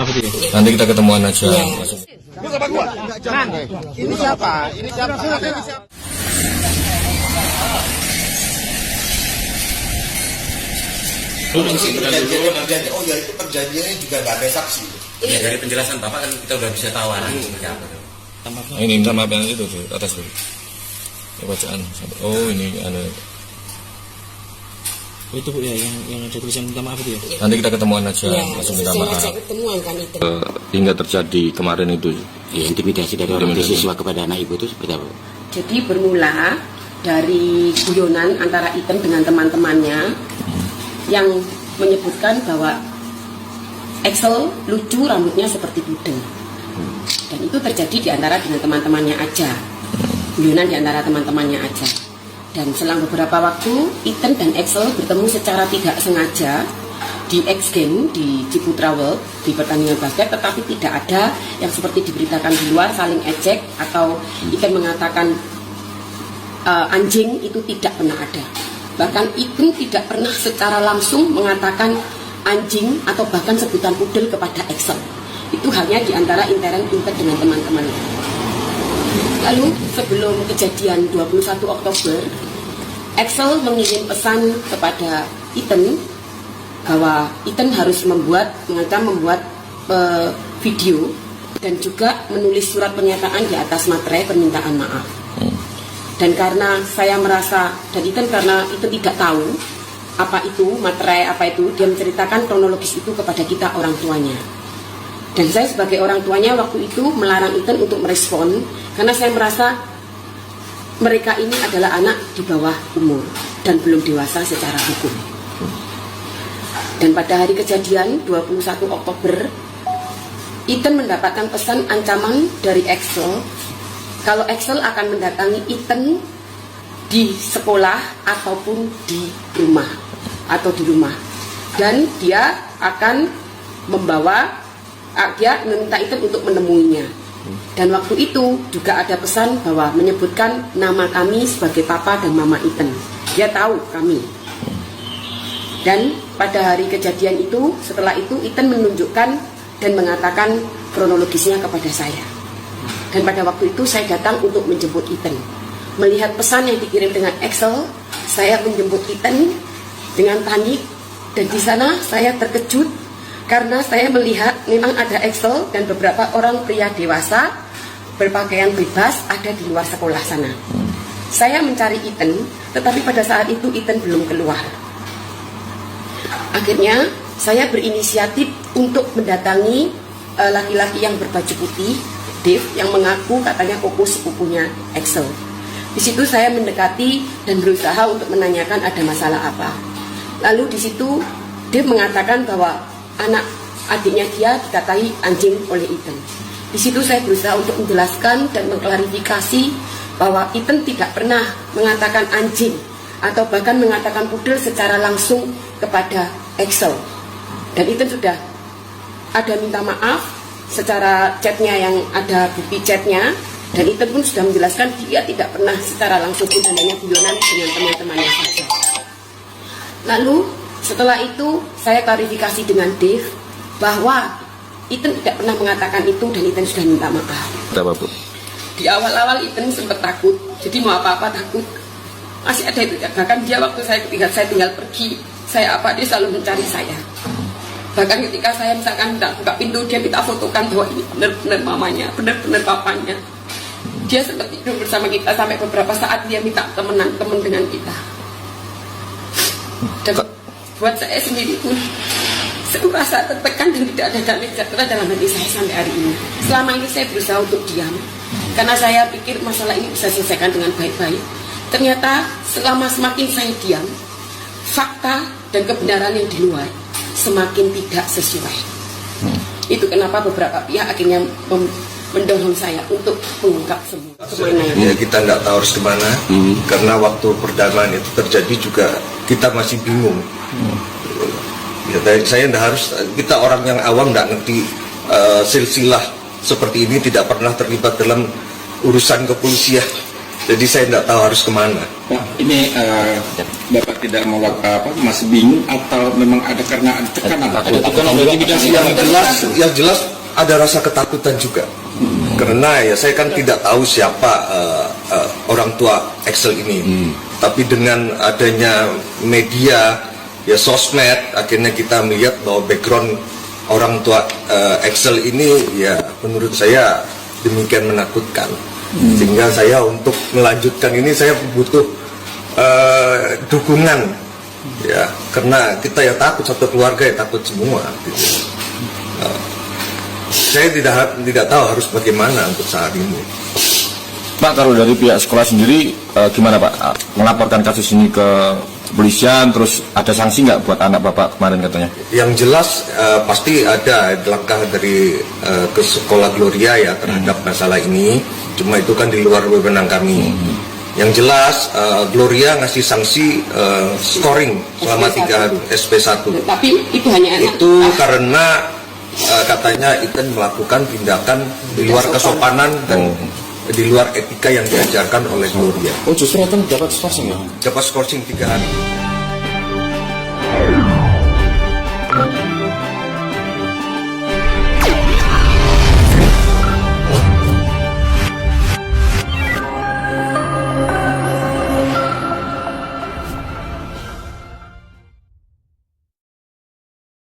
Apa dia? Nanti kita ketemuan aja. Iya. Lu sama gua? Jangan. Ini siapa? Ini siapa? Ini siapa? Oh ya, itu perjanjiannya juga nggak ada saksi. Ya, dari penjelasan Bapak kan kita udah bisa tahu arahnya seperti apa. Ini minta maaf yang itu tuh atas tuh. Ya, bacaan. Oh ini ada. Oh, itu Bu ya yang ada tulisan minta maaf itu ya. Nanti kita ketemuan aja. Ya, Langsung minta saya maaf. ngajak ketemuan kan itu. Hingga terjadi kemarin itu. Ya, intimidasi dari orang tua siswa kepada anak ibu itu seperti apa? Jadi bermula dari guyonan antara Iten dengan teman-temannya yang menyebutkan bahwa Excel lucu, rambutnya seperti pudel. Dan itu terjadi di antara dengan teman-temannya aja. Guyonan di antara teman-temannya aja. Dan selang beberapa waktu Iten dan Excel bertemu secara tidak sengaja di X Game di Ciputra World di pertandingan basket, tetapi tidak ada yang seperti diberitakan di luar saling ejek atau Iten mengatakan anjing, itu tidak pernah ada. Bahkan Iten tidak pernah secara langsung mengatakan anjing atau bahkan sebutan pudel kepada Excel. Itu hanya di antara intern Iten dengan teman-teman. Lalu sebelum kejadian 21 Oktober, Excel mengirim pesan kepada Iten bahwa Iten harus mengancam membuat video dan juga menulis surat pernyataan di atas materai permintaan maaf. Dan karena saya merasa, dan Iten karena itu tidak tahu apa itu materai, apa itu, dia menceritakan kronologis itu kepada kita orang tuanya. Dan saya sebagai orang tuanya waktu itu melarang Iten untuk merespon karena saya merasa mereka ini adalah anak di bawah umur dan belum dewasa secara hukum. Dan pada hari kejadian 21 Oktober, Iten mendapatkan pesan ancaman dari Excel kalau Excel akan mendatangi Iten di sekolah ataupun di rumah dan dia akan dia meminta Iten untuk menemuinya. Dan waktu itu juga ada pesan bahwa menyebutkan nama kami sebagai papa dan mama Iten. Dia tahu kami. Dan pada hari kejadian itu, setelah itu Iten menunjukkan dan mengatakan kronologisnya kepada saya. Dan pada waktu itu saya datang untuk menjemput Iten. Melihat pesan yang dikirim dengan Excel, saya menjemput Iten dengan panik. Dan di sana saya terkejut karena saya melihat memang ada Excel dan beberapa orang pria dewasa berpakaian bebas ada di luar sekolah sana. Saya mencari Iten, tetapi pada saat itu Iten belum keluar. Akhirnya saya berinisiatif untuk mendatangi laki-laki yang berbaju putih, Dave, yang mengaku katanya koko sepupunya Excel. Di situ saya mendekati dan berusaha untuk menanyakan ada masalah apa. Lalu di situ Dave mengatakan bahwa anak adiknya dia dikatai anjing oleh Iten. Di situ saya berusaha untuk menjelaskan dan mengklarifikasi bahwa Iten tidak pernah mengatakan anjing atau bahkan mengatakan pudel secara langsung kepada Excel. Dan Iten sudah ada minta maaf secara chatnya yang ada bukti chatnya, dan Iten pun sudah menjelaskan dia tidak pernah secara langsung pun hanya guyonan dengan teman-temannya saja. Lalu setelah itu saya klarifikasi dengan Dave bahwa Iten tidak pernah mengatakan itu dan Iten sudah minta maaf. Berapa Bu? Di awal-awal Iten sempat takut, jadi mau apa-apa takut. Masih ada itu, bahkan dia waktu saya tinggal pergi, dia selalu mencari saya. Bahkan ketika saya misalkan buka pintu, dia minta fotokan bahwa ini benar-benar mamanya, benar-benar papanya. Dia sempat tidur bersama kita sampai beberapa saat dia minta temen dengan kita. Dan buat saya sendiri pun saya merasa tertekan dan tidak ada damai sejahtera dalam hati saya sampai hari ini. Selama ini saya berusaha untuk diam karena saya pikir masalah ini bisa diselesaikan dengan baik-baik. Ternyata selama semakin saya diam, fakta dan kebenaran yang di luar semakin tidak sesuai. Itu kenapa beberapa pihak akhirnya mendorong saya untuk mengungkap kemana. Ya, kita nggak tahu harus kemana, karena waktu perdamaian itu terjadi juga kita masih bingung. Ya, saya kita orang yang awam nggak ngerti silsilah seperti ini, tidak pernah terlibat dalam urusan kepolisian. Jadi saya tidak tahu harus kemana. Pak, ini Bapak tidak mau masih bingung atau memang ada karena ada tekanan? Ada tekanan dari intimidasi Yang jelas ada rasa ketakutan juga. Karena ya saya kan tidak tahu siapa orang tua Excel ini. Tapi dengan adanya media, ya sosmed, akhirnya kita melihat bahwa background orang tua Excel ini ya menurut saya demikian menakutkan. Sehingga saya untuk melanjutkan ini saya butuh dukungan, ya, karena kita ya takut, satu keluarga ya takut semua. Gitu. Saya tidak tahu harus bagaimana untuk saat ini. Pak, kalau dari pihak sekolah sendiri gimana Pak? Melaporkan kasus ini ke kepolisian, terus ada sanksi nggak buat anak Bapak kemarin katanya? Yang jelas pasti ada langkah dari ke sekolah Gloria ya terhadap masalah ini. Cuma itu kan di luar wewenang kami. Yang jelas Gloria ngasih sanksi scoring selama 3 hari SP1. Tapi itu hanya Itu karena katanya Ethan melakukan tindakan di luar kesopanan dan di luar etika yang diajarkan oleh Gloria. Oh justru itu dapat skorsing ya? Dapat scoring 3 hari.